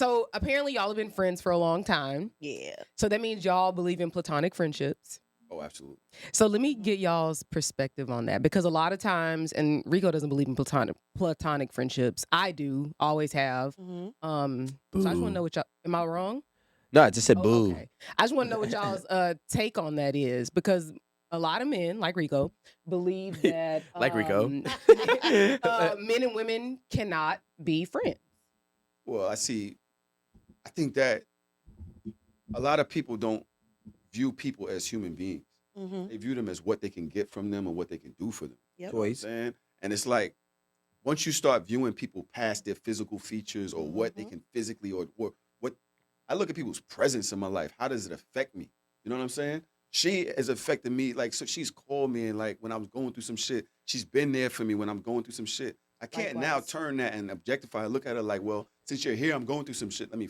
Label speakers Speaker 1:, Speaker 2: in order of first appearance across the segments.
Speaker 1: So apparently y'all have been friends for a long time.
Speaker 2: Yeah.
Speaker 1: So that means y'all believe in platonic friendships.
Speaker 3: Oh, absolutely.
Speaker 1: So let me get y'all's perspective on that, because a lot of times, and Rico doesn't believe in platonic friendships. I do, always have. So I just want to know what y'all. Am I wrong?
Speaker 4: No, I just said boo.
Speaker 1: Okay. I just want to know what y'all's take on that is, because a lot of men, like Rico, believe that
Speaker 4: Like Rico.
Speaker 1: men and women cannot be friends.
Speaker 3: Well, I think that a lot of people don't view people as human beings. They view them as what they can get from them or what they can do for them.
Speaker 2: Yep.
Speaker 3: You know what I'm saying? And it's like, once you start viewing people past their physical features or what they can physically or what I look at people's presence in my life, how does it affect me? You know what I'm saying? She has affected me. Like, so she's called me, and like when I was going through some shit, she's been there for me when I'm going through some shit. I can't now
Speaker 2: Likewise.
Speaker 3: turn that and objectify her, look at her like, well, since you're here, I'm going through some shit. Let me.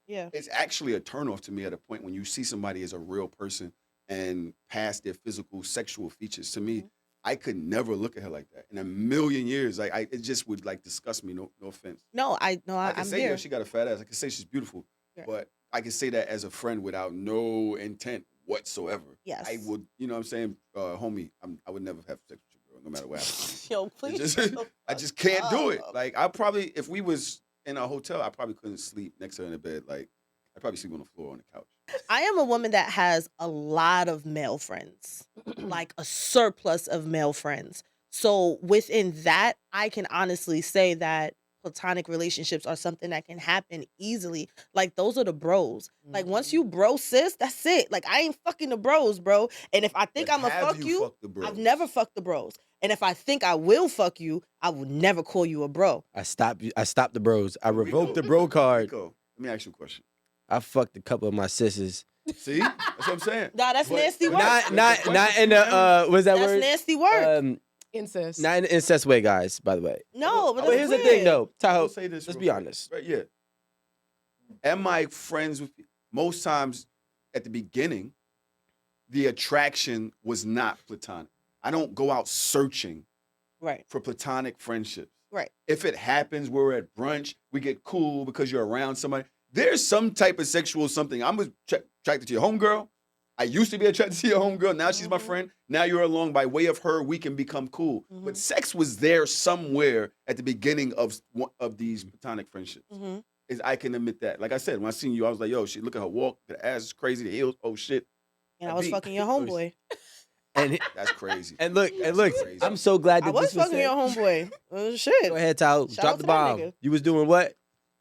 Speaker 2: Yeah.
Speaker 3: It's actually a turnoff to me at a point when you see somebody as a real person and past their physical, sexual features. To me, I could never look at her like that in a million years. Like, it just would like disgust me. No offense.
Speaker 2: No,
Speaker 3: I can
Speaker 2: I'm
Speaker 3: say,
Speaker 2: here.
Speaker 3: yo, she got a fat ass. I can say she's beautiful,
Speaker 2: Yeah.
Speaker 3: but I can say that as a friend without no intent whatsoever.
Speaker 2: Yes.
Speaker 3: I would, you know what I'm saying, homie, I would never have sex with you, girl, no matter what happens.
Speaker 2: Yo,
Speaker 3: It's
Speaker 2: please.
Speaker 3: just-
Speaker 2: shut the
Speaker 3: I just can't do it.
Speaker 2: up.
Speaker 3: Like, I probably, if we was in a hotel, I probably couldn't sleep next to her in the bed. Like, I'd probably sleep on the floor on the couch.
Speaker 2: I am a woman that has a lot of male friends, like a surplus of male friends. So within that, I can honestly say that platonic relationships are something that can happen easily. Like, those are the bros. Like, once you bro sis, that's it. Like, I ain't fucking the bros, bro. And if I think
Speaker 3: But
Speaker 2: I'm gonna
Speaker 3: have
Speaker 2: fuck you,
Speaker 3: fucked the bros?
Speaker 2: I've never fucked the bros. And if I think I will fuck you, I will never call you a bro.
Speaker 4: I stopped the bros. I
Speaker 3: Rico,
Speaker 4: revoked the bro card.
Speaker 3: Rico, let me ask you a question.
Speaker 4: I fucked a couple of my sisters.
Speaker 3: See? That's what I'm saying.
Speaker 2: Nah, that's
Speaker 3: But-
Speaker 2: nasty
Speaker 3: but-
Speaker 2: work.
Speaker 4: Not in the what's that
Speaker 2: That's
Speaker 4: word?
Speaker 2: nasty work.
Speaker 1: Incest.
Speaker 4: Not in the incest way, guys, by the way.
Speaker 2: No, but
Speaker 4: But
Speaker 2: that's
Speaker 4: here's the
Speaker 2: weird.
Speaker 4: thing though,
Speaker 3: I
Speaker 4: Tahoe,
Speaker 3: will say this
Speaker 4: let's
Speaker 3: real
Speaker 4: be
Speaker 3: quick.
Speaker 4: honest.
Speaker 3: Right, yeah. Am I friends with people? Most times at the beginning, the attraction was not platonic. I don't go out searching
Speaker 2: Right,
Speaker 3: for platonic friendships.
Speaker 2: right.
Speaker 3: If it happens, we're at brunch, we get cool because you're around somebody. There's some type of sexual something. I'm attracted to your homegirl. I used to be attracted to your homegirl. Now she's my friend. Now you're along. By way of her, we can become cool. But sex was there somewhere at the beginning of these platonic friendships. I can admit that. Like I said, when I seen you, I was like, yo, shit, look at her walk. The ass is crazy. The heels, oh shit.
Speaker 2: And I was fucking your homeboy.
Speaker 4: And
Speaker 3: That's crazy.
Speaker 4: and look,
Speaker 3: crazy.
Speaker 4: I'm so glad that
Speaker 2: I was
Speaker 4: this was
Speaker 2: fucking
Speaker 4: said.
Speaker 2: your homeboy. Oh, shit.
Speaker 4: Go ahead, Tahoe.
Speaker 2: Shout
Speaker 4: Drop
Speaker 2: out
Speaker 4: the
Speaker 2: to that
Speaker 4: bomb.
Speaker 2: nigga.
Speaker 4: You was doing what?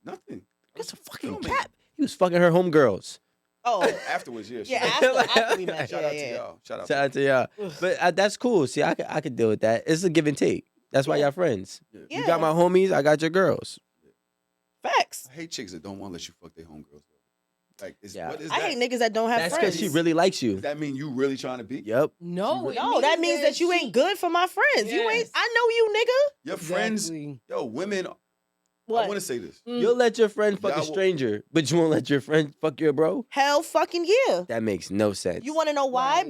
Speaker 3: Nothing.
Speaker 4: That's a fucking
Speaker 3: Feel me.
Speaker 4: cap. He was fucking her homegirls.
Speaker 2: Oh,
Speaker 3: Afterwards, yeah.
Speaker 2: yeah.
Speaker 3: Shout
Speaker 2: After we met,
Speaker 3: out to
Speaker 2: yeah.
Speaker 3: y'all. Shout out
Speaker 4: Shout out to y'all.
Speaker 2: Ugh.
Speaker 4: But that's cool. See, I could deal with that. It's a give and take. That's why
Speaker 2: Yeah.
Speaker 4: y'all friends.
Speaker 3: Yeah.
Speaker 2: Yeah.
Speaker 4: You got my homies, I got your girls.
Speaker 2: Facts.
Speaker 3: I hate chicks that don't want to let you fuck their homegirls. Like,
Speaker 4: Yeah.
Speaker 3: what is
Speaker 2: I
Speaker 3: that?
Speaker 2: hate niggas that don't have
Speaker 4: That's
Speaker 2: friends.
Speaker 4: because she really likes you.
Speaker 3: Does that mean you really trying to be?
Speaker 4: Yep.
Speaker 1: No,
Speaker 2: No, that means that you ain't good for my friends. You ain't.
Speaker 1: Yes.
Speaker 2: I know you, nigga.
Speaker 3: Your friends,
Speaker 1: Exactly.
Speaker 3: yo, women.
Speaker 2: What?
Speaker 3: I want to say this.
Speaker 4: You'll let your friend fuck
Speaker 3: Y'all
Speaker 4: a
Speaker 3: will-
Speaker 4: stranger, but you won't let your friend fuck your bro?
Speaker 2: Hell fucking yeah.
Speaker 4: That makes no sense.
Speaker 2: You want to know why?
Speaker 1: Right.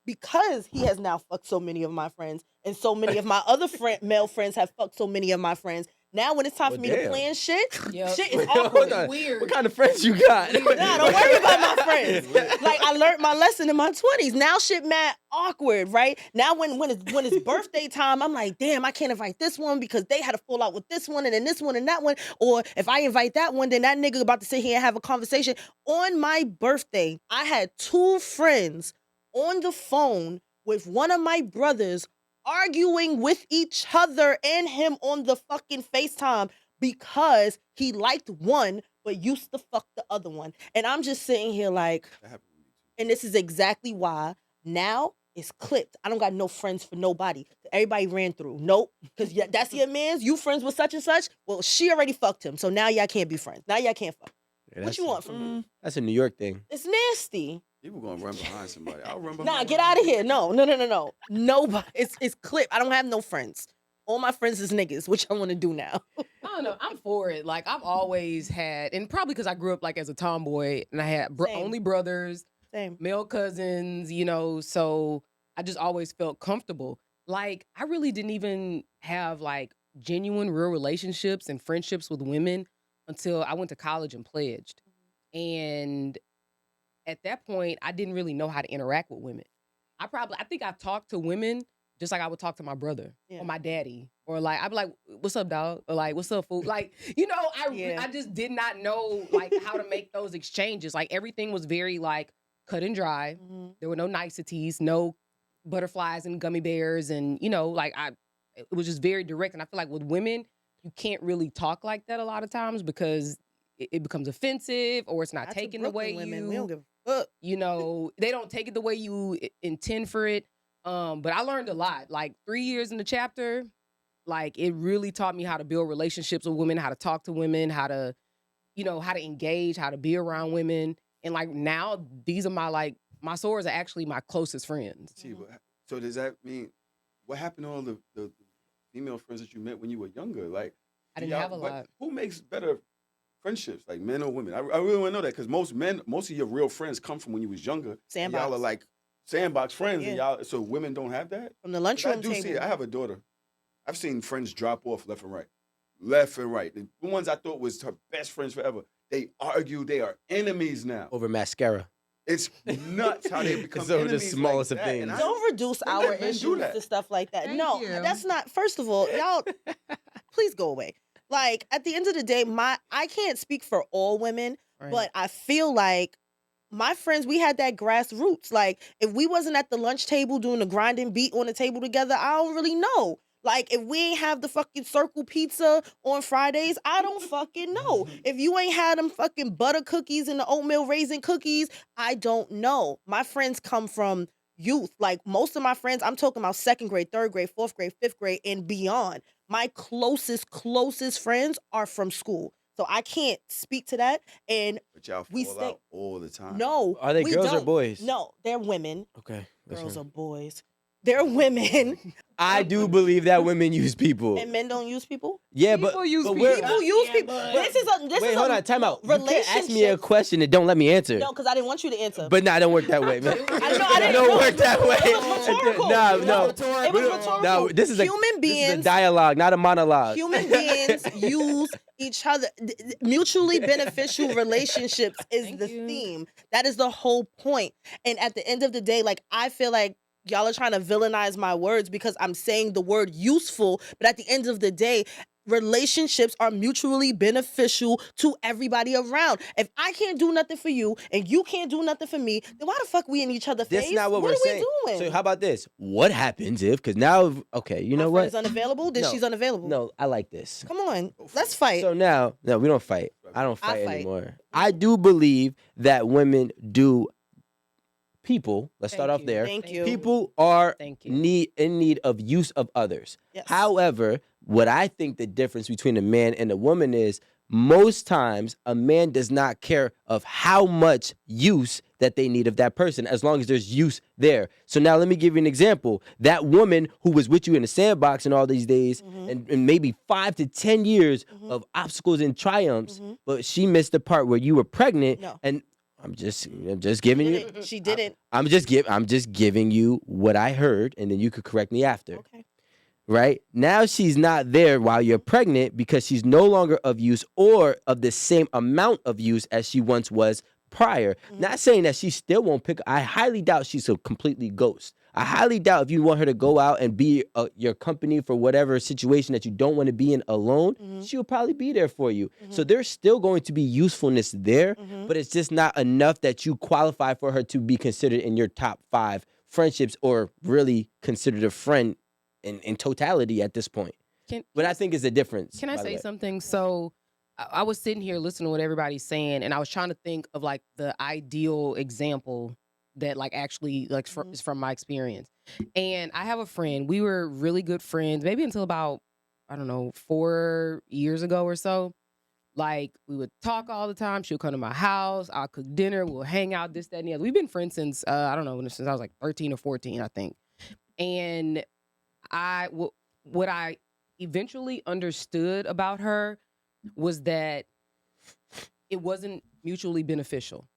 Speaker 2: Because he has now fucked so many of my friends, and so many of my other male friends have fucked so many of my friends. Now, when it's time for me to
Speaker 4: damn.
Speaker 2: plan shit,
Speaker 1: Yep.
Speaker 2: shit is
Speaker 4: Hold
Speaker 2: awkward.
Speaker 4: on.
Speaker 1: Weird.
Speaker 4: What kind of friends you got?
Speaker 2: Nah, don't worry about my friends. Like, I learned my lesson in my 20s. Now shit mad awkward, right? Now when it's birthday time, I'm like, damn, I can't invite this one because they had a fallout with this one and then this one and that one. Or if I invite that one, then that nigga about to sit here and have a conversation. On my birthday, I had 2 friends on the phone with one of my brothers arguing with each other and him on the fucking FaceTime because he liked one but used to fuck the other one. And I'm just sitting here like,
Speaker 3: That happened with me too.
Speaker 2: and this is exactly why now it's clipped. I don't got no friends for nobody. Everybody ran through. Nope. Because that's your man's. You friends with such and such? Well, she already fucked him. So now y'all can't be friends. Now y'all can't fuck.
Speaker 4: Yeah,
Speaker 2: What you want from me?
Speaker 4: That's a New York thing.
Speaker 2: It's nasty.
Speaker 3: People gonna run behind somebody. I'll run behind.
Speaker 2: Nah, get out of here. No. Nobody. It's clipped. I don't have no friends. All my friends is niggas, which I want to do now.
Speaker 1: I don't know. I'm for it. Like, I've always had, and probably because I grew up like as a tomboy, and I had
Speaker 2: Same.
Speaker 1: only brothers,
Speaker 2: Same.
Speaker 1: male cousins, so I just always felt comfortable. Like, I really didn't even have like genuine real relationships and friendships with women until I went to college and pledged. And at that point, I didn't really know how to interact with women. I think I talked to women just like I would talk to my brother
Speaker 2: Yeah.
Speaker 1: or my daddy, or like I'd be like, "What's up, dog?" Or like, "What's up, fool?" Like, I just did not know like how to make those exchanges. Like everything was very like cut and dry. There were no niceties, no butterflies and gummy bears, and it was just very direct. And I feel like with women, you can't really talk like that a lot of times because it becomes offensive or it's not taken the way
Speaker 2: women.
Speaker 1: you.
Speaker 2: We don't give a fuck.
Speaker 1: They don't take it the way you intend for it. But I learned a lot. Like 3 years in the chapter, like it really taught me how to build relationships with women, how to talk to women, how to engage, how to be around women. And like now, these are my swords are actually my closest friends.
Speaker 3: So does that mean what happened to all the female friends that you met when you were younger? Like
Speaker 1: I didn't have a lot.
Speaker 3: Who makes better friendships, like men or women? I really want to know that because most of your real friends come from when you was younger.
Speaker 2: Sandbox.
Speaker 3: Y'all are like sandbox friends, and y'all. So women don't have that
Speaker 2: from the lunchroom
Speaker 3: I do
Speaker 2: table.
Speaker 3: see it. I have a daughter. I've seen friends drop off left and right. The ones I thought was her best friends forever, they argue. They are enemies now
Speaker 4: Over mascara.
Speaker 3: It's nuts how they become
Speaker 4: It's over the
Speaker 3: enemies
Speaker 4: smallest
Speaker 3: like
Speaker 4: of
Speaker 3: that.
Speaker 4: things.
Speaker 2: Don't reduce our
Speaker 3: men do
Speaker 2: issues
Speaker 3: that.
Speaker 2: to stuff like that.
Speaker 1: Thank
Speaker 2: No,
Speaker 1: you.
Speaker 2: that's not. First of all, y'all, please go away. Like at the end of the day, I can't speak for all women,
Speaker 1: Right.
Speaker 2: but I feel like my friends, we had that grassroots. Like if we wasn't at the lunch table doing the grinding beat on the table together, I don't really know. Like if we ain't have the fucking circle pizza on Fridays, I don't fucking know. If you ain't had them fucking butter cookies and the oatmeal raisin cookies, I don't know. My friends come from youth. Like most of my friends, I'm talking about 2nd grade, 3rd grade, 4th grade, 5th grade, and beyond. My closest friends are from school. So I can't speak to that. And
Speaker 3: But y'all
Speaker 2: we
Speaker 3: fall
Speaker 2: stay
Speaker 3: out all the time.
Speaker 2: no.
Speaker 4: Are they
Speaker 2: we
Speaker 4: girls or
Speaker 2: don't.
Speaker 4: boys?
Speaker 2: No, they're women.
Speaker 4: Okay.
Speaker 2: Girls
Speaker 4: listen.
Speaker 2: are boys. They're women.
Speaker 4: I do believe that women use people.
Speaker 2: And men don't use people?
Speaker 4: Yeah,
Speaker 1: People use
Speaker 4: but
Speaker 1: people.
Speaker 4: we're-
Speaker 2: People use people. This
Speaker 4: Wait,
Speaker 2: is
Speaker 4: hold
Speaker 2: a
Speaker 4: on, time out. You can't ask me a
Speaker 2: relationship.
Speaker 4: question and don't let me answer.
Speaker 2: No, because I didn't want you to answer.
Speaker 4: But nah, it don't work that way, man.
Speaker 2: I didn't
Speaker 4: don't
Speaker 2: know.
Speaker 4: work that way.
Speaker 2: It was rhetorical.
Speaker 4: No.
Speaker 2: It was rhetorical.
Speaker 4: No, this is
Speaker 2: human
Speaker 4: This is a
Speaker 2: beings.
Speaker 4: dialogue, not a monologue.
Speaker 2: Human beings use each other. Mutually beneficial relationships is
Speaker 1: Thank
Speaker 2: the
Speaker 1: you.
Speaker 2: theme. That is the whole point. And at the end of the day, like I feel like y'all are trying to villainize my words because I'm saying the word useful, but at the end of the day, relationships are mutually beneficial to everybody around. If I can't do nothing for you and you can't do nothing for me, then why the fuck we in each other's face?
Speaker 4: That's not what we're
Speaker 2: are
Speaker 4: saying.
Speaker 2: we doing?
Speaker 4: So how about this? What happens if? Because now, okay, you know
Speaker 2: My
Speaker 4: what?
Speaker 2: friend's unavailable, then
Speaker 4: No.
Speaker 2: she's unavailable.
Speaker 4: No, I like this.
Speaker 2: Come on, let's fight.
Speaker 4: So now, no, we don't fight. I don't
Speaker 2: I
Speaker 4: fight
Speaker 2: fight.
Speaker 4: anymore. I do believe that women do people. Let's start
Speaker 1: Thank
Speaker 4: off
Speaker 1: you.
Speaker 4: there.
Speaker 2: Thank you.
Speaker 4: People are
Speaker 1: Thank you.
Speaker 4: in need of use of others.
Speaker 2: Yes.
Speaker 4: However, what I think the difference between a man and a woman is most times a man does not care of how much use that they need of that person as long as there's use there. So now let me give you an example. That woman who was with you in the sandbox and all these days and maybe 5 to 10 years of obstacles and triumphs, but she missed the part where you were pregnant.
Speaker 2: No.
Speaker 4: And I'm just giving you
Speaker 2: She didn't.
Speaker 4: I'm just giving you what I heard, and then you could correct me after.
Speaker 2: Okay.
Speaker 4: Right? Now she's not there while you're pregnant because she's no longer of use or of the same amount of use as she once was prior. Not saying that she still won't pick. I highly doubt she's a completely ghost. I highly doubt if you want her to go out and be your company for whatever situation that you don't want to be in alone, she'll probably be there for you. So there's still going to be usefulness there, but it's just not enough that you qualify for her to be considered in your top 5 friendships or really considered a friend in totality at this point. But I think it's a difference.
Speaker 1: Can I
Speaker 4: by the
Speaker 1: say
Speaker 4: way.
Speaker 1: something? So I was sitting here listening to what everybody's saying, and I was trying to think of like the ideal example that like actually like is from my experience. And I have a friend. We were really good friends, maybe until about, I don't know, 4 years ago or so. Like we would talk all the time. She would come to my house. I'll cook dinner. We'll hang out, this, that, and the other. We've been friends since I don't know, since I was like 13 or 14, I think. And what I eventually understood about her was that it wasn't mutually beneficial.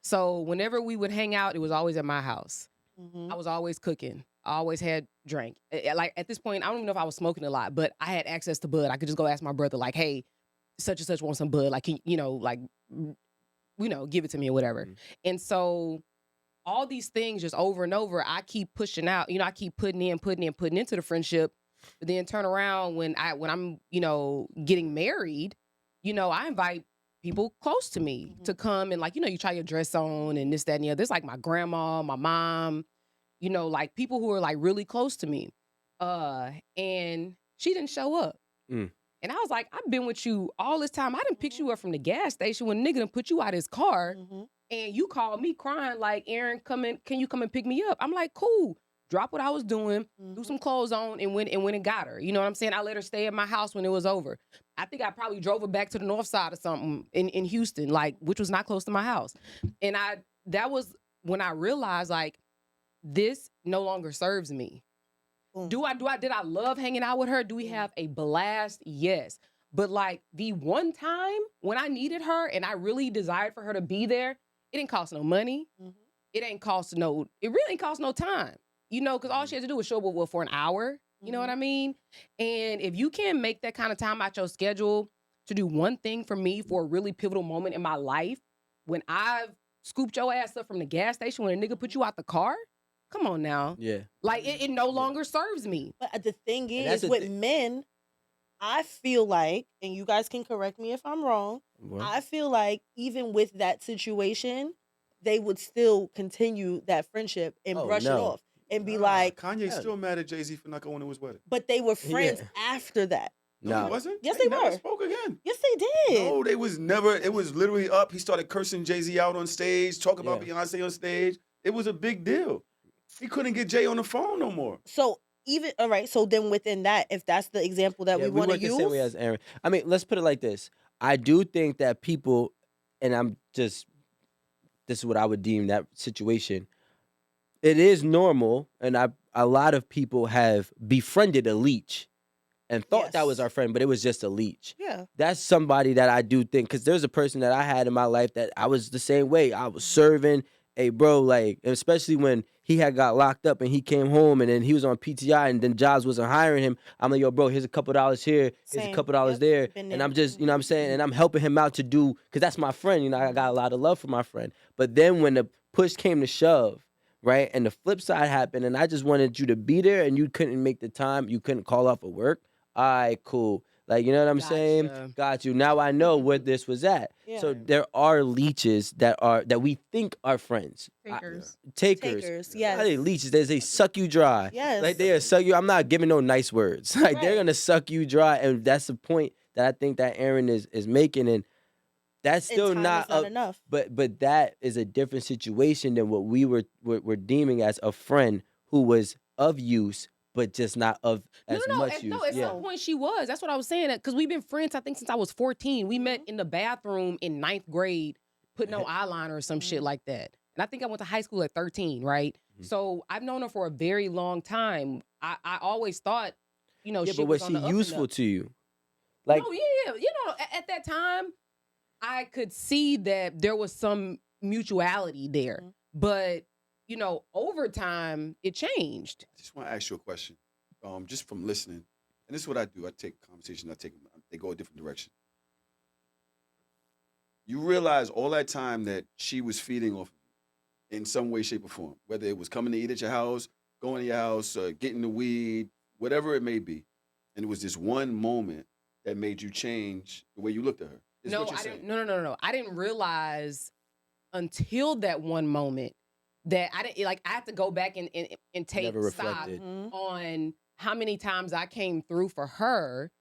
Speaker 1: So whenever we would hang out, it was always at my house. I was always cooking. I always had drink. Like at this point, I don't even know if I was smoking a lot, but I had access to bud. I could just go ask my brother, like, hey, such and such wants some bud. Like, give it to me or whatever.
Speaker 4: Mhm.
Speaker 1: And so all these things just over and over, I keep pushing out, I keep putting into the friendship, but then turn around when I'm, getting married, I invite people close to me to come and you try your dress on and this, that, and the other. There's like my grandma, my mom, like people who are like really close to me. And she didn't show up.
Speaker 4: Mm.
Speaker 1: And I was like, I've been with you all this time. I didn't pick you up from the gas station when nigga done put you out his car. And you called me crying like, Aaron, can you come and pick me up? I'm like, cool. Drop what I was doing, threw some clothes on, and went and got her. You know what I'm saying? I let her stay at my house when it was over. I think I probably drove her back to the north side or something in Houston, which was not close to my house. And that was when I realized this no longer serves me. Did I love hanging out with her? Do we have a blast? Yes. But the one time when I needed her and I really desired for her to be there, it didn't cost no money. It really ain't cost no time. Because all she had to do was show up for an hour. You know what I mean? And if you can't make that kind of time out your schedule to do one thing for me for a really pivotal moment in my life, when I've scooped your ass up from the gas station when a nigga put you out the car, come on now.
Speaker 4: Yeah.
Speaker 1: It no longer serves me.
Speaker 2: But the thing
Speaker 4: that's
Speaker 2: is, with men, I feel like, and you guys can correct me if I'm wrong, I feel like even with that situation, they would still continue that friendship and brush it off and be like,
Speaker 3: Kanye's still mad at Jay-Z for not going to his wedding.
Speaker 2: but they were friends after that.
Speaker 3: No, he wasn't.
Speaker 2: Yes, they
Speaker 3: never
Speaker 2: were.
Speaker 3: Spoke again.
Speaker 2: Yes, they did.
Speaker 3: No, they was never. It was literally up. He started cursing Jay-Z out on stage, talking about Beyonce on stage. It was a big deal. He couldn't get Jay on the phone no more.
Speaker 2: So all right. So then within that, if that's the example that we want to use,
Speaker 4: the same way as Aaron. I mean, let's put it like this. I do think that people, and this is what I would deem that situation. It is normal, and a lot of people have befriended a leech and thought that was our friend, but it was just a leech.
Speaker 2: Yeah.
Speaker 4: That's somebody that I do think, because there's a person that I had in my life that I was the same way. I was serving. Hey, bro, especially when he had got locked up and he came home and then he was on PTI and then jobs wasn't hiring him. I'm like, yo, bro, here's a couple dollars here, here's a couple dollars there. And I'm just, you know what I'm saying? And I'm helping him out to do, because that's my friend. I got a lot of love for my friend. But then when the push came to shove, right, and the flip side happened and I just wanted you to be there and you couldn't make the time, you couldn't call off of work. All right, cool. You know what I'm saying? Got you. Now I know where this was at.
Speaker 2: Yeah.
Speaker 4: So there are leeches that we think are friends. Takers.
Speaker 2: Yes.
Speaker 4: How they leeches? They suck you dry.
Speaker 2: Yes.
Speaker 4: They suck you. I'm not giving no nice words. They're gonna suck you dry, and that's the point that I think that Aaron is making, and that's still not
Speaker 2: enough.
Speaker 4: But that is a different situation than what we were deeming as a friend who was of use, but just not of as much use.
Speaker 1: No, at some point she was. That's what I was saying. Because we've been friends, I think, since I was 14. We met in the bathroom in 9th grade, putting on eyeliner or some shit like that. And I think I went to high school at 13, right? So I've known her for a very long time. I always thought, she
Speaker 4: but was she useful to you?
Speaker 1: No, yeah. At that time, I could see that there was some mutuality there. But over time, it changed.
Speaker 3: I just want to ask you a question, just from listening. And this is what I do. I take conversations, they go a different direction. You realize all that time that she was feeding off in some way, shape, or form, whether it was coming to eat at your house, going to your house, getting the weed, whatever it may be. And it was this one moment that made you change the way you looked at her.
Speaker 1: No, No. I didn't realize until that one moment that I didn't I have to go back and take stock on how many times I came through for her.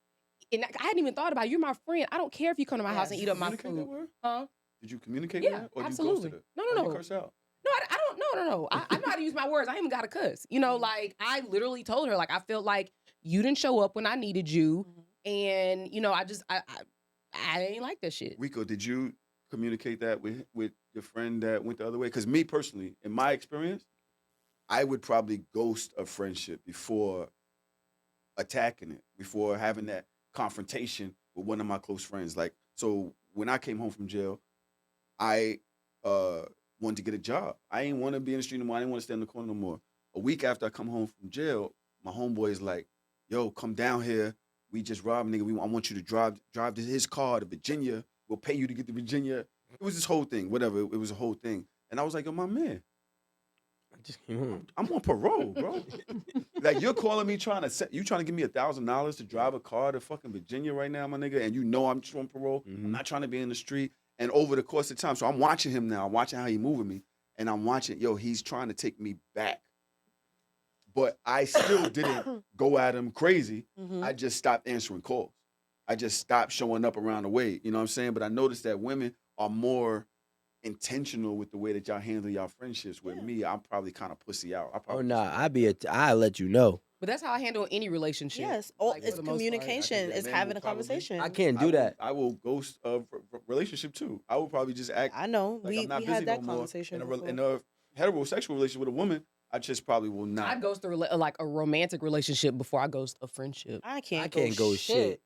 Speaker 1: And I hadn't even thought about it. You're my friend. I don't care if you come to my house and eat up my food. Huh?
Speaker 3: Did you communicate with her? Or
Speaker 1: absolutely.
Speaker 3: You ghosted her?
Speaker 1: No.
Speaker 3: You curse out?
Speaker 1: No, I don't. No. I know how to use my words. I ain't even got to cuss. I literally told her, I felt like you didn't show up when I needed you. And, I ain't like that shit.
Speaker 3: Rico, did you communicate that with your friend that went the other way? Because me personally, in my experience, I would probably ghost a friendship before attacking it, before having that confrontation with one of my close friends. So when I came home from jail, I wanted to get a job. I didn't want to be in the street no more. I didn't want to stay in the corner no more. A week after I come home from jail, my homeboy is like, yo, come down here. we just robbed nigga. I want you to drive to his car to Virginia. We'll pay you to get to Virginia. It was this whole thing, whatever. It was a whole thing. And I was like, yo, my man,
Speaker 4: I just came home.
Speaker 3: I'm on parole, bro. Like, you're calling me trying to give me $1,000 to drive a car to fucking Virginia right now, my nigga, and you know I'm just on parole. I'm not trying to be in the street. And over the course of time, so I'm watching him now. I'm watching how he moving me, and I'm watching, yo, he's trying to take me back. But I still didn't go at him crazy. I just stopped answering calls. I just stopped showing up around the way. You know what I'm saying? But I noticed that women are more intentional with the way that y'all handle y'all friendships. With me, I'm probably kind of pussy out.
Speaker 4: Oh nah, I'll let you know.
Speaker 1: But that's how I handle any relationship.
Speaker 2: Yes,
Speaker 1: like, for
Speaker 2: it's
Speaker 1: the most part.
Speaker 2: communication.
Speaker 3: that
Speaker 2: It's
Speaker 3: man
Speaker 2: having
Speaker 3: will
Speaker 2: a
Speaker 3: probably-
Speaker 2: conversation.
Speaker 4: I can't do that.
Speaker 3: I will ghost a relationship too. I will probably just act
Speaker 2: I know.
Speaker 3: like
Speaker 2: we
Speaker 3: I'm not
Speaker 2: we
Speaker 3: busy
Speaker 2: had that
Speaker 3: no more.
Speaker 2: conversation. before.
Speaker 3: In a heterosexual relationship with a woman, I just probably will not.
Speaker 1: I'd ghost like a romantic relationship before I ghost a friendship.
Speaker 2: I can't
Speaker 4: go
Speaker 2: shit.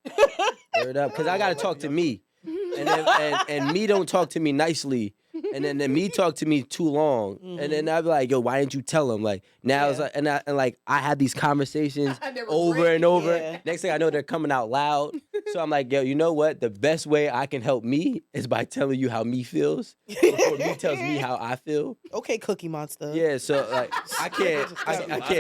Speaker 4: Word up, because I gotta talk to me, and then and me don't talk to me nicely, and then me talk to me too long, and then I'd be like, yo, why didn't you tell him? Like now it's like, and I had these conversations
Speaker 1: They're
Speaker 4: over
Speaker 1: great.
Speaker 4: and over.
Speaker 2: Yeah.
Speaker 4: Next thing I know, they're coming out loud. So I'm like, yo, you know what? The best way I can help me is by telling you how me feels before me tells me how I feel.
Speaker 2: Okay, Cookie Monster.
Speaker 4: Yeah, so like I can't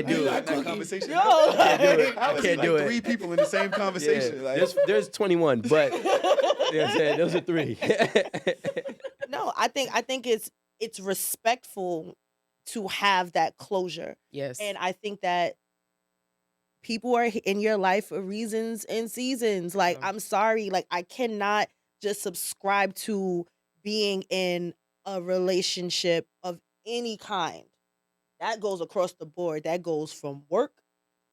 Speaker 4: do
Speaker 3: That
Speaker 4: it.
Speaker 3: conversation.
Speaker 2: Yo,
Speaker 4: I can't do it.
Speaker 3: How
Speaker 4: I
Speaker 3: is it
Speaker 4: can't
Speaker 3: like
Speaker 4: do it.
Speaker 3: 3 people in the same conversation?
Speaker 4: Yeah,
Speaker 3: Like,
Speaker 4: there's 21, but you know what I'm saying? Those are 3.
Speaker 2: No, I think it's respectful to have that closure.
Speaker 1: Yes.
Speaker 2: And I think that people are in your life for reasons and seasons. Like,
Speaker 1: Yeah.
Speaker 2: I'm sorry, like I cannot just subscribe to being in a relationship of any kind. That goes across the board. That goes from work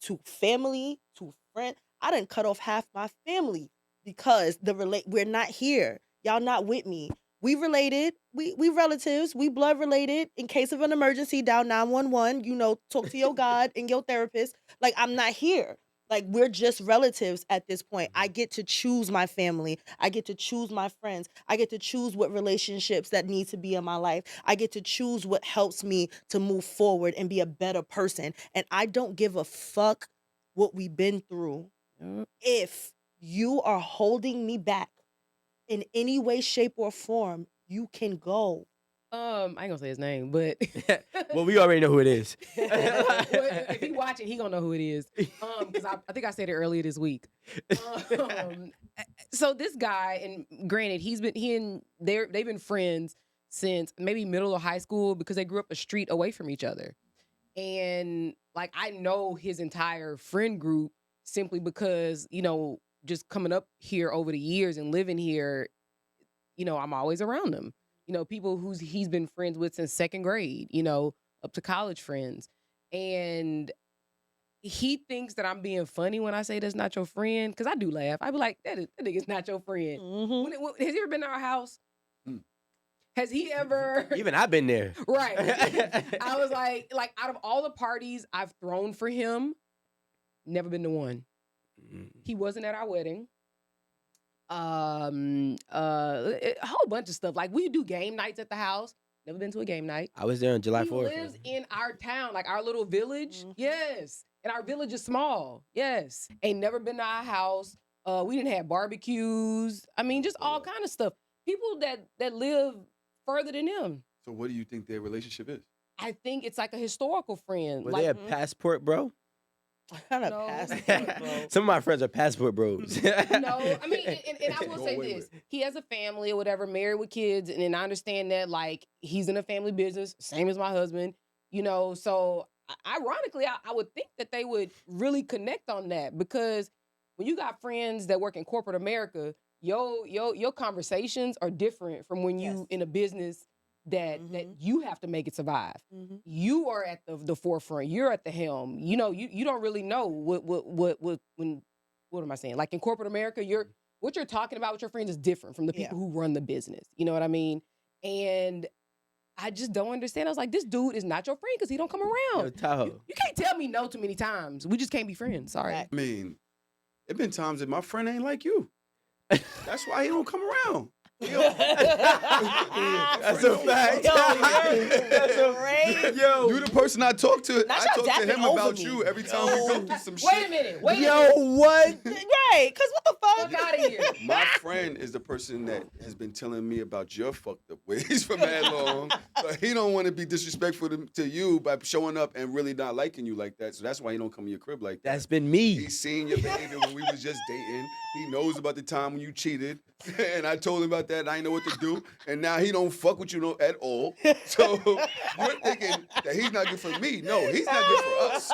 Speaker 2: to family to friend. I done cut off half my family because we're not here. Y'all not with me. We related. We relatives. We blood related. In case of an emergency, dial 911. You know, talk to your God and your therapist. Like, I'm not here. Like, we're just relatives at this point. I get to choose my family. I get to choose my friends. I get to choose what relationships that need to be in my life. I get to choose what helps me to move forward and be a better person. And I don't give a fuck what we've been through. If you are holding me back in any way, shape, or form, you can go.
Speaker 1: I ain't gonna say his name, but
Speaker 4: Well, we already know who it is.
Speaker 1: Well, if he watching, he gonna know who it is. Because I think I said it earlier this week. So this guy, and granted, they've been friends since maybe middle of high school because they grew up a street away from each other. And like, I know his entire friend group simply because, you know, just coming up here over the years and living here, you know, I'm always around them. You know, people he's been friends with since 2nd grade, you know, up to college friends. And he thinks that I'm being funny when I say that's not your friend, because I do laugh. I be like, that nigga's not your friend. Has he ever been to our house? Has he ever?
Speaker 4: Even I've been there.
Speaker 1: Right. I was like out of all the parties I've thrown for him, never been to one. He wasn't at our wedding. A whole bunch of stuff. Like, we do game nights at the house. Never been to a game night.
Speaker 4: I was there on July
Speaker 1: He
Speaker 4: 4th.
Speaker 1: lives in our town, like our little village. Yes. And our village is small. Yes. Ain't never been to our house. We didn't have barbecues. I mean, just all kind of stuff. People that live further than him.
Speaker 3: so what do you think their relationship is?
Speaker 1: I think it's like a historical friend.
Speaker 4: Were
Speaker 1: like,
Speaker 4: they a passport bro?
Speaker 2: Kind of
Speaker 1: No.
Speaker 2: passport, bro.
Speaker 4: Some of my friends are passport bros.
Speaker 1: No, I mean, and I will
Speaker 3: Go
Speaker 1: say
Speaker 3: away
Speaker 1: this.
Speaker 3: with.
Speaker 1: He has a family or whatever, married with kids, and then I understand that, like, he's in a family business, same as my husband, you know, so ironically, I would think that they would really connect on that, because when you got friends that work in corporate America, your conversations are different from when you
Speaker 2: Yes.
Speaker 1: in a business that you have to make it survive. You are at the forefront. You're at the helm. You know, you don't really know what am I saying? Like, in corporate America, what you're talking about with your friends is different from the people who run the business. You know what I mean? And I just don't understand. I was like, this dude is not your friend because he don't come around.
Speaker 4: Yo, Tahoe.
Speaker 1: You can't tell me no too many times. We just can't be friends. Sorry.
Speaker 2: Right.
Speaker 3: I mean, it been times that my friend ain't like you. That's why he don't come around. That's a fact.
Speaker 2: That's a crazy.
Speaker 3: Yo, you the person I talk to.
Speaker 2: Not
Speaker 3: I
Speaker 2: y'all
Speaker 3: talk to
Speaker 2: dapping
Speaker 3: him
Speaker 2: over
Speaker 3: about
Speaker 2: me.
Speaker 3: you every time we go through some shit.
Speaker 1: Wait a minute. Wait a
Speaker 4: Yo,
Speaker 1: minute.
Speaker 4: what?
Speaker 2: Right, because what the fuck?
Speaker 1: Fuck out of here.
Speaker 3: My friend is the person that has been telling me about your fucked up ways for mad long. But he don't want to be disrespectful to you by showing up and really not liking you like that. So that's why he don't come in your crib like that.
Speaker 4: That's been me.
Speaker 3: He's seen your behavior when we was just dating. He knows about the time when you cheated. And I told him about that and I didn't know what to do. And now he don't fuck with you at all. So you're thinking that he's not good for me. No, he's not good for us.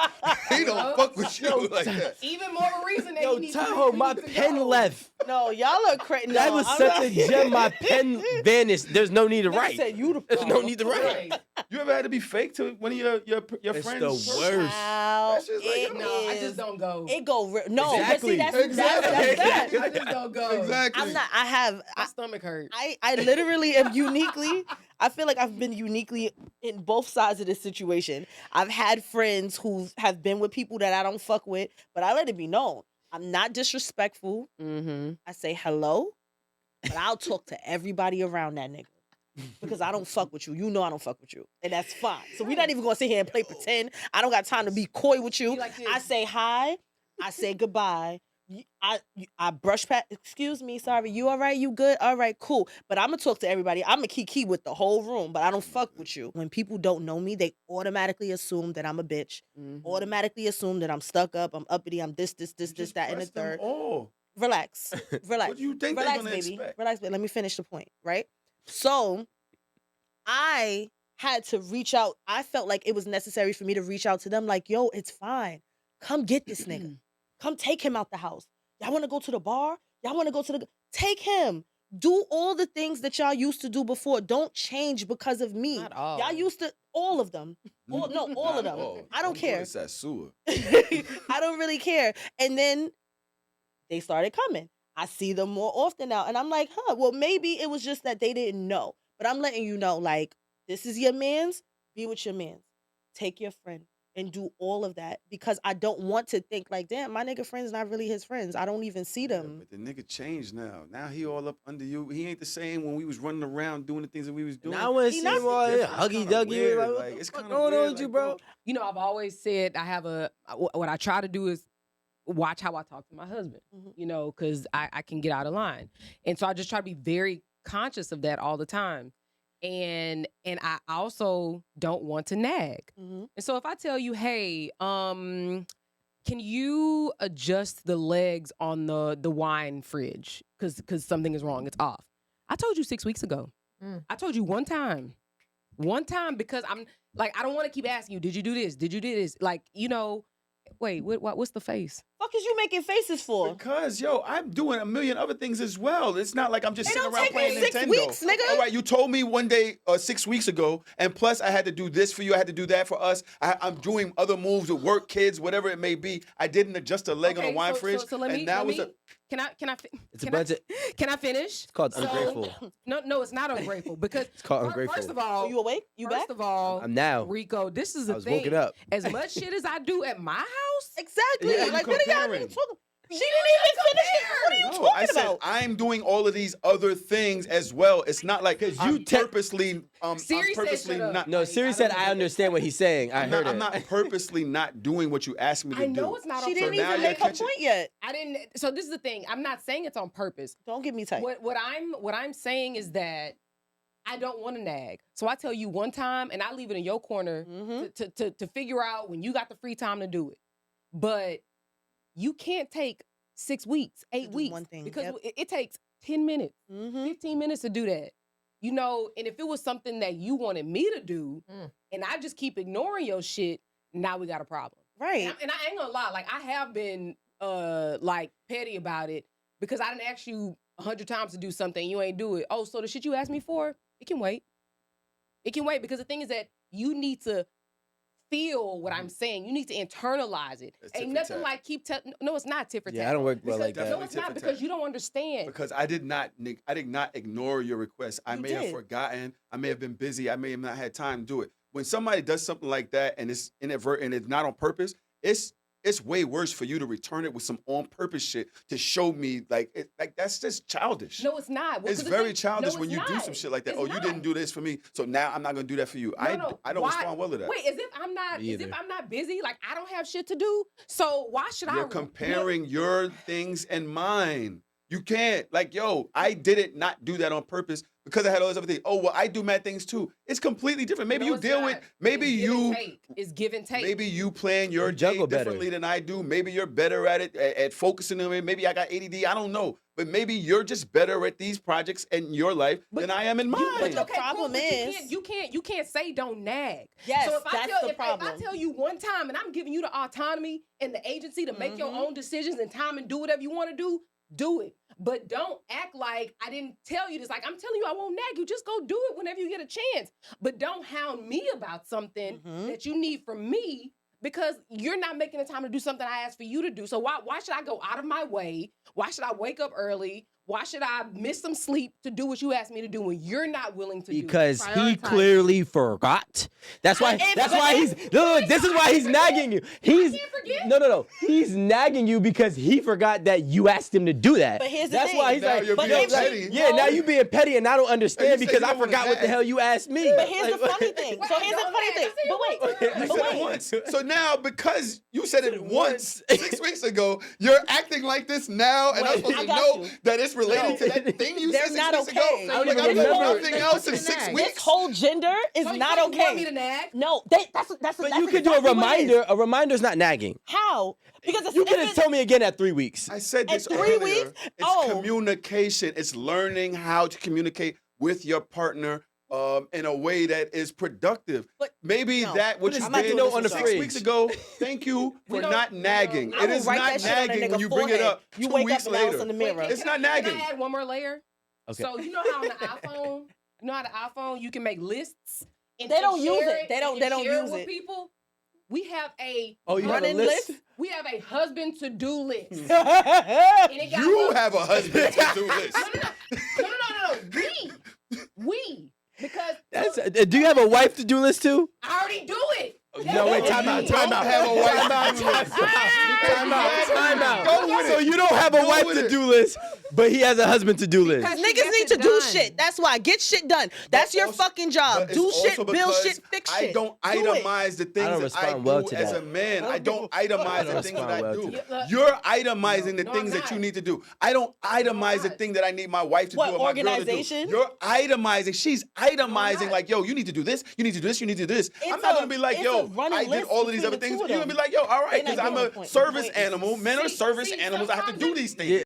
Speaker 3: He don't fuck with you like that.
Speaker 1: Even more of a reason that
Speaker 4: Yo,
Speaker 1: he needs to
Speaker 4: Tahoe, my
Speaker 1: need to
Speaker 4: pen
Speaker 1: go.
Speaker 4: left.
Speaker 2: No, y'all are crazy.
Speaker 4: That was such a gem. My pen vanished. There's no need to write.
Speaker 2: Said you the
Speaker 4: There's no need to write.
Speaker 1: Right.
Speaker 3: You ever had to be fake to one of your
Speaker 4: It's
Speaker 3: friends?
Speaker 4: the worst.
Speaker 3: That's just like,
Speaker 2: It
Speaker 1: No, I
Speaker 2: is-
Speaker 1: just don't go.
Speaker 2: It go no,
Speaker 4: Exactly.
Speaker 2: but see that's that.
Speaker 1: I just don't go.
Speaker 3: Exactly.
Speaker 2: I'm not. I have.
Speaker 1: My stomach hurt.
Speaker 2: I literally am uniquely. I feel like I've been uniquely in both sides of this situation. I've had friends who have been with people that I don't fuck with, but I let it be known. I'm not disrespectful.
Speaker 1: Mm-hmm.
Speaker 2: I say hello, but I'll talk to everybody around that nigga. Because I don't fuck with you. You know I don't fuck with you. And that's fine. So we're not even gonna sit here and play pretend. I don't got time to be coy with you.
Speaker 1: Be like this.
Speaker 2: I say hi. I say goodbye. I brush past. Excuse me, sorry. You all right? You good? All right, cool. But I'm gonna talk to everybody. I'm a kiki with the whole room, but I don't fuck with you. When people don't know me, they automatically assume that I'm a bitch.
Speaker 1: Mm-hmm.
Speaker 2: Automatically assume that I'm stuck up. I'm uppity. I'm this, that, and the third.
Speaker 3: Oh,
Speaker 2: Relax. Relax.
Speaker 3: what do you think they're
Speaker 2: Relax,
Speaker 3: gonna
Speaker 2: baby.
Speaker 3: expect?
Speaker 2: Relax, baby. Let me finish the point, right? So I had to reach out. I felt like it was necessary for me to reach out to them, like, yo, it's fine. Come get this nigga. Come take him out the house. Y'all want to go to the bar? Y'all want to go to the... Take him. Do all the things that y'all used to do before. Don't change because of me.
Speaker 1: Not all.
Speaker 2: Y'all used to... All of them. All of them. I don't care.
Speaker 3: It's that sewer.
Speaker 2: I don't really care. And then they started coming. I see them more often now. And I'm like, well, maybe it was just that they didn't know. But I'm letting you know, like, this is your man's. Be with your man's. Take your friend and do all of that. Because I don't want to think like, damn, my nigga friend's not really his friends. I don't even see
Speaker 3: Yeah,
Speaker 2: them.
Speaker 3: but the nigga changed now. Now he all up under you. He ain't the same when we was running around doing the things that we was doing.
Speaker 4: Now I want to
Speaker 2: He
Speaker 4: see
Speaker 2: not-
Speaker 4: him all here,
Speaker 3: It's
Speaker 4: huggy
Speaker 3: kinda
Speaker 4: duggy.
Speaker 3: weird,
Speaker 4: Like,
Speaker 3: like,
Speaker 4: what
Speaker 3: it's
Speaker 4: the fuck
Speaker 3: kinda
Speaker 4: going on
Speaker 3: weird,
Speaker 4: with you,
Speaker 3: like,
Speaker 4: bro?
Speaker 1: You know, I've always said I have what I try to do is watch how I talk to my husband,
Speaker 2: Mhm.
Speaker 1: you know, because I can get out of line. And so I just try to be very conscious of that all the time. And I also don't want to nag.
Speaker 2: Mhm.
Speaker 1: And so if I tell you, hey, can you adjust the legs on the wine fridge? Because something is wrong. It's off. I told you 6 weeks ago. I told you one time. One time because I'm like, I don't want to keep asking you, did you do this? Did you do this? Like, you know, wait, what's the face?
Speaker 2: Fuck is you making faces for?
Speaker 3: Because yo, I'm doing a million other things as well. It's not like I'm just
Speaker 2: It
Speaker 3: sitting
Speaker 2: don't
Speaker 3: around
Speaker 2: take
Speaker 3: playing
Speaker 2: you 6
Speaker 3: Nintendo.
Speaker 2: weeks, nigga.
Speaker 3: All right, you told me one day 6 weeks ago, and plus I had to do this for you. I had to do that for us. I'm doing other moves with work, kids, whatever it may be. I didn't adjust a leg on a wine fridge,
Speaker 1: So let me,
Speaker 3: and now
Speaker 1: let
Speaker 3: it's
Speaker 1: me,
Speaker 3: a.
Speaker 1: can I
Speaker 4: It's a
Speaker 1: can I-
Speaker 4: bunch of.
Speaker 1: Can I finish?
Speaker 4: It's called
Speaker 1: So-
Speaker 4: ungrateful.
Speaker 1: No, it's not ungrateful because
Speaker 4: It's called
Speaker 1: fir-
Speaker 4: ungrateful.
Speaker 1: First of all,
Speaker 2: Are you awake? You back?
Speaker 1: first of all,
Speaker 4: I'm now.
Speaker 1: Rico, this is
Speaker 4: I
Speaker 1: the
Speaker 4: was
Speaker 1: thing.
Speaker 4: woken up.
Speaker 1: As much shit as I do at my house,
Speaker 2: Exactly.
Speaker 3: Yeah, you
Speaker 2: like, what are y'all
Speaker 3: comparing.
Speaker 2: talking? She didn't even finish it. What are you
Speaker 3: No, I
Speaker 2: talking
Speaker 3: said
Speaker 2: about?
Speaker 3: I'm doing all of these other things as well. It's not like
Speaker 4: you
Speaker 3: I'm
Speaker 4: te-
Speaker 3: purposely, I'm
Speaker 1: Siri said
Speaker 3: purposely
Speaker 1: shut up.
Speaker 3: not.
Speaker 4: No,
Speaker 1: Like,
Speaker 4: Siri
Speaker 1: I
Speaker 4: said
Speaker 1: don't
Speaker 4: I
Speaker 1: know.
Speaker 4: understand what he's saying. I heard
Speaker 3: I'm
Speaker 4: it.
Speaker 3: not purposely not doing what you asked me to
Speaker 1: I
Speaker 3: do.
Speaker 1: know it's not
Speaker 2: She
Speaker 1: on
Speaker 2: didn't
Speaker 1: purpose.
Speaker 3: now
Speaker 2: even
Speaker 3: you're
Speaker 2: make her
Speaker 3: catching-
Speaker 2: point yet.
Speaker 1: I didn't. So this is the thing. I'm not saying it's on purpose.
Speaker 2: Don't get me tight.
Speaker 1: What I'm saying is that I don't want to nag. So I tell you one time, and I leave it in your corner
Speaker 2: Mhm.
Speaker 1: to figure out when you got the free time to do it. But you can't take 6 weeks, 8
Speaker 2: do
Speaker 1: weeks,
Speaker 2: one thing,
Speaker 1: because
Speaker 2: yep.
Speaker 1: it takes 10 minutes,
Speaker 2: Mhm.
Speaker 1: 15 minutes to do that. You know, and if it was something that you wanted me to do,
Speaker 2: Mm.
Speaker 1: and I just keep ignoring your shit, now we got a problem.
Speaker 2: Right.
Speaker 1: And I ain't gonna lie, like I have been like petty about it because I didn't ask you 100 times to do something, you ain't do it. Oh, so the shit you asked me for, it can wait. It can wait because the thing is that you need to feel what I'm saying. You need to internalize it.
Speaker 3: It's tit
Speaker 1: Ain't
Speaker 3: for
Speaker 1: nothing
Speaker 3: tat.
Speaker 1: like no, it's not tit for tat.
Speaker 4: Yeah, I don't work well
Speaker 3: It's
Speaker 4: like that.
Speaker 1: No,
Speaker 3: definitely
Speaker 1: it's
Speaker 3: tit
Speaker 1: not
Speaker 3: for
Speaker 1: because
Speaker 3: tat.
Speaker 1: you don't understand.
Speaker 3: Because I did not ignore your request. I
Speaker 2: You
Speaker 3: may have
Speaker 2: did.
Speaker 3: forgotten. I may have been busy. I may have not had time to do it. When somebody does something like that and it's inadvertent and it's not on purpose, it's it's way worse for you to return it with some on purpose shit to show me like that's just childish.
Speaker 1: No, it's not. Well,
Speaker 3: It's
Speaker 1: 'cause the
Speaker 3: very
Speaker 1: thing-
Speaker 3: childish
Speaker 1: no,
Speaker 3: when
Speaker 1: it's
Speaker 3: you do
Speaker 1: not.
Speaker 3: some shit like that.
Speaker 1: It's
Speaker 3: Oh, you
Speaker 1: not.
Speaker 3: didn't do this for me, so now I'm not gonna do that for you. I don't
Speaker 1: Why-
Speaker 3: respond well to that.
Speaker 1: Wait, as if I'm not
Speaker 4: Me
Speaker 1: as if
Speaker 4: either.
Speaker 1: I'm not busy, like I don't have shit to do. So why should I
Speaker 3: You're comparing your things and mine. You can't. Like, yo, I didn't not do that on purpose because I had all this other thing. Oh, well, I do mad things too. It's completely different. Maybe
Speaker 1: No,
Speaker 3: you
Speaker 1: it's
Speaker 3: deal
Speaker 1: not.
Speaker 3: with, maybe
Speaker 1: It's give and
Speaker 3: you,
Speaker 1: take. It's give and take.
Speaker 3: maybe you plan your
Speaker 4: You
Speaker 3: day
Speaker 4: juggle better.
Speaker 3: differently than I do. Maybe you're better at it, at focusing on it. Maybe I got ADD. I don't know. But maybe you're just better at these projects in your life than I am in mine.
Speaker 2: but the
Speaker 1: Okay,
Speaker 2: problem
Speaker 1: but
Speaker 2: is-
Speaker 1: you can't say don't nag.
Speaker 2: Yes,
Speaker 1: so if
Speaker 2: that's
Speaker 1: I tell,
Speaker 2: the
Speaker 1: if
Speaker 2: problem.
Speaker 1: I tell you one time and I'm giving you the autonomy and the agency to make your
Speaker 2: Mhm.
Speaker 1: own decisions and time and do whatever you want to do it. But don't act like I didn't tell you this. Like I'm telling you, I won't nag you. Just go do it whenever you get a chance. But don't hound me about something
Speaker 2: Mhm.
Speaker 1: that you need from me because you're not making the time to do something I asked for you to do. So why should I go out of my way? Why should I wake up early? Why should I miss some sleep to do what you asked me to do when you're not willing to
Speaker 4: Because
Speaker 1: do it?
Speaker 4: he
Speaker 1: Prioritize.
Speaker 4: clearly forgot. That's why.
Speaker 2: And-
Speaker 4: That's
Speaker 2: but
Speaker 4: why he's. Look, this is why he's nagging you. He's.
Speaker 1: can't forget.
Speaker 4: No. He's nagging you because he forgot that you asked him to do that.
Speaker 2: But here's the
Speaker 4: That's
Speaker 2: thing.
Speaker 4: why he's
Speaker 3: Now
Speaker 4: like.
Speaker 3: you're
Speaker 2: But
Speaker 3: being
Speaker 2: if
Speaker 3: petty.
Speaker 2: she-
Speaker 4: Yeah, now you being petty and I don't
Speaker 3: And
Speaker 4: understand
Speaker 3: you said
Speaker 4: because
Speaker 3: you
Speaker 4: I
Speaker 3: don't wanna
Speaker 4: forgot what the
Speaker 3: nag.
Speaker 4: hell you asked me.
Speaker 2: But here's the funny thing. So here's the
Speaker 1: Don't
Speaker 2: funny
Speaker 1: nag.
Speaker 2: thing.
Speaker 1: I said
Speaker 2: But wait,
Speaker 1: it once.
Speaker 3: You
Speaker 2: but
Speaker 3: said it
Speaker 2: wait.
Speaker 3: once. So now, because you said it once 6 weeks ago, you're acting like this now, and I'm
Speaker 4: Wait.
Speaker 3: supposed
Speaker 2: I
Speaker 3: to
Speaker 2: got
Speaker 3: know
Speaker 2: you.
Speaker 3: that it's related
Speaker 2: No.
Speaker 3: to that thing you
Speaker 2: They're
Speaker 3: said 6
Speaker 2: not
Speaker 3: weeks
Speaker 2: okay.
Speaker 3: ago.
Speaker 2: I
Speaker 4: don't
Speaker 3: Like
Speaker 4: even
Speaker 3: I did
Speaker 4: remember.
Speaker 3: nothing else in
Speaker 1: What's the
Speaker 3: 6
Speaker 1: nag?
Speaker 3: weeks.
Speaker 2: This whole gender is
Speaker 1: So you
Speaker 2: not
Speaker 1: want me
Speaker 2: okay.
Speaker 1: to nag?
Speaker 2: No, that's
Speaker 4: But
Speaker 2: that's
Speaker 4: you could do a
Speaker 2: exactly what it is.
Speaker 4: reminder. A reminder's not nagging.
Speaker 2: How? Because
Speaker 4: You
Speaker 2: if
Speaker 4: could
Speaker 2: it's-
Speaker 4: have told me again at 3 weeks.
Speaker 3: I said this
Speaker 2: At 3
Speaker 3: earlier.
Speaker 2: weeks?
Speaker 3: It's
Speaker 2: Oh.
Speaker 3: communication. It's learning how to communicate with your partner in a way that is productive.
Speaker 2: But
Speaker 3: Maybe
Speaker 2: no.
Speaker 3: that what
Speaker 4: Put
Speaker 3: you
Speaker 4: a sticky
Speaker 3: did
Speaker 4: note on the
Speaker 3: 6
Speaker 4: fridge.
Speaker 3: weeks ago. Thank you
Speaker 1: We
Speaker 3: for
Speaker 1: don't-
Speaker 3: not
Speaker 1: we
Speaker 3: nagging.
Speaker 1: don't-
Speaker 3: It
Speaker 1: I
Speaker 3: is
Speaker 2: will write
Speaker 3: not
Speaker 2: that shit on a
Speaker 3: nagging
Speaker 2: nigga
Speaker 3: when you bring it
Speaker 2: forehead.
Speaker 3: up
Speaker 2: You
Speaker 3: 2
Speaker 2: wake
Speaker 3: weeks
Speaker 2: up and now it's
Speaker 3: later.
Speaker 2: in the mirror.
Speaker 3: It's not
Speaker 1: Can
Speaker 3: nagging.
Speaker 1: I add one more layer?
Speaker 4: Okay.
Speaker 1: So you know how on the iPhone, you can make lists. And
Speaker 2: They don't use
Speaker 1: share
Speaker 2: it. They
Speaker 1: and
Speaker 2: don't- they don't
Speaker 1: share
Speaker 2: use
Speaker 1: with
Speaker 2: it.
Speaker 1: people. We have a
Speaker 4: Oh, you have a
Speaker 2: Running
Speaker 4: list?
Speaker 2: list?
Speaker 1: we have a husband to do list. And
Speaker 2: That's
Speaker 1: it got
Speaker 3: You
Speaker 1: little-
Speaker 3: have a husband to do this.
Speaker 1: No. We because
Speaker 4: That's, do you have a wife to do list too?
Speaker 1: I already do it.
Speaker 4: No, wait, time out.
Speaker 3: You don't have a wife to do this.
Speaker 4: Time out.
Speaker 3: Go with
Speaker 4: So
Speaker 3: it.
Speaker 4: you don't have a
Speaker 3: Go
Speaker 4: wife
Speaker 3: with
Speaker 4: to
Speaker 3: it.
Speaker 4: do list, but he has a husband to do list.
Speaker 1: Because-
Speaker 2: niggas
Speaker 1: gets
Speaker 2: need
Speaker 1: it
Speaker 2: to do
Speaker 1: done.
Speaker 2: shit. That's why. Get shit done. That's your
Speaker 3: also-
Speaker 2: fucking job.
Speaker 3: But it's
Speaker 2: Do shit,
Speaker 3: also
Speaker 2: build
Speaker 3: because
Speaker 2: shit, fix
Speaker 3: I
Speaker 2: shit.
Speaker 3: don't
Speaker 2: Do it.
Speaker 3: itemize the things
Speaker 4: I don't
Speaker 3: that I
Speaker 4: respond
Speaker 3: do
Speaker 4: well to
Speaker 3: as
Speaker 4: that.
Speaker 3: a man. I don't
Speaker 4: I
Speaker 3: itemize
Speaker 4: don't
Speaker 3: the things that
Speaker 4: respond
Speaker 3: I
Speaker 4: well
Speaker 3: do.
Speaker 4: to
Speaker 1: that.
Speaker 3: You're itemizing the
Speaker 1: No,
Speaker 3: things
Speaker 1: I'm
Speaker 3: that you
Speaker 1: not.
Speaker 3: need to do. I don't itemize the
Speaker 1: not.
Speaker 3: thing that I need my wife to
Speaker 2: What,
Speaker 3: do or my girl to
Speaker 2: organization?
Speaker 3: do. You're itemizing. She's itemizing
Speaker 1: not.
Speaker 3: like, yo, you need to do this. You need to do this. You need to do this. I'm
Speaker 2: It's
Speaker 3: not
Speaker 2: a-
Speaker 3: gonna be like,
Speaker 2: it's
Speaker 3: yo,
Speaker 2: a running
Speaker 3: I did
Speaker 2: list
Speaker 3: all of these
Speaker 2: between
Speaker 3: other
Speaker 2: the
Speaker 3: things.
Speaker 2: two
Speaker 3: You're
Speaker 2: of
Speaker 3: gonna be
Speaker 2: them.
Speaker 3: like, yo, all right,
Speaker 2: They're
Speaker 3: because
Speaker 2: not
Speaker 3: I'm
Speaker 2: getting
Speaker 3: a
Speaker 2: the point.
Speaker 3: service
Speaker 2: The point is-
Speaker 3: animal. Men are service
Speaker 1: See,
Speaker 3: animals. I have to do
Speaker 1: sometimes
Speaker 3: these
Speaker 4: Yeah.
Speaker 3: things.